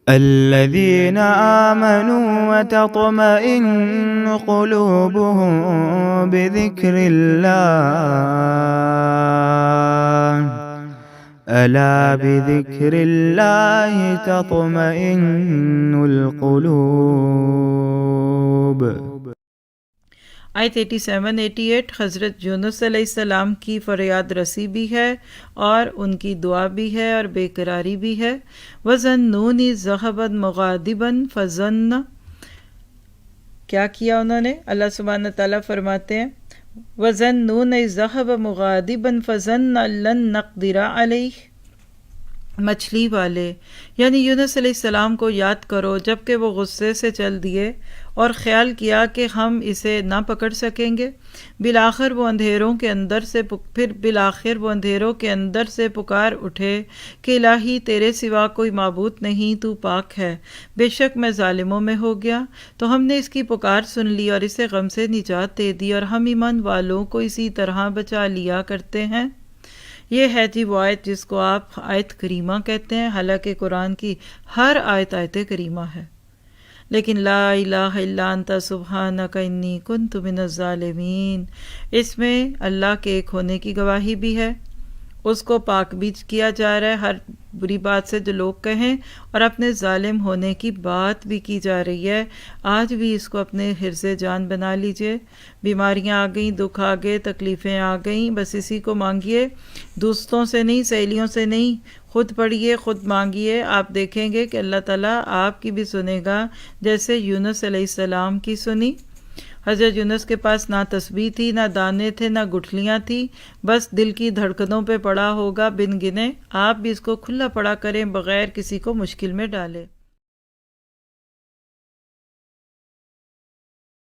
الذين آمنوا وتطمئن قلوبهم بذكر الله ألا بذكر الله تطمئن القلوب۔ آیت 87-88 حضرت یونس علیہ السلام کی فریاد رسی بھی ہے اور ان کی دعا بھی ہے اور بے قراری بھی ہے۔ وَظَنُّونِ ذَهَبَ مُغَاضِبًا فَظَنَّ، کیا کیا انہوں نے؟ اللہ سبحانہ تعالیٰ فرماتے ہیں وَظَنُّونِ ذَهَبَ مُغَاضِبًا فَظَنَّ لَن نَّقْدِرَ عَلَيْهِ، مچھلی والے یعنی یونس علیہ السلام کو یاد کرو جب کہ وہ غصے سے چل دیے اور خیال کیا کہ ہم اسے نہ پکڑ سکیں گے۔ بالآخر وہ اندھیروں کے اندر سے پکار اٹھے کہ الہی تیرے سوا کوئی معبود نہیں، تو پاک ہے، بے شک میں ظالموں میں ہو گیا۔ تو ہم نے اس کی پکار سن لی اور اسے غم سے نجات دے دی، اور ہم ایمان والوں کو اسی طرح بچا لیا کرتے ہیں۔ یہ ہے جی وہ آیت جس کو آپ آیت کریمہ کہتے ہیں، حالانکہ قرآن کی ہر آیت آیت کریمہ ہے، لیکن لا الہ الا انت سبحانک انی کنت من الظالمین، اس میں اللہ کے ایک ہونے کی گواہی بھی ہے، اس کو پاک بھی کیا جا رہا ہے ہر بری بات سے جو لوگ کہیں، اور اپنے ظالم ہونے کی بات بھی کی جا رہی ہے۔ آج بھی اس کو اپنے حرز جان بنا لیجئے۔ بیماریاں آ گئیں، دکھ آ گئے، تکلیفیں آ گئیں، بس اسی کو مانگیے، دوستوں سے نہیں، سہیلیوں سے نہیں، خود پڑھیے، خود مانگیے، آپ دیکھیں گے کہ اللہ تعالیٰ آپ کی بھی سنے گا جیسے یونس علیہ السلام کی سنی۔ حضرت یونس کے پاس نہ تسبیح تھی، نہ دانے تھے، نہ گٹھلیاں تھیں، بس دل کی دھڑکنوں پہ پڑا ہوگا بن گنے۔ آپ بھی اس کو کھلا پڑا کریں بغیر کسی کو مشکل میں ڈالے۔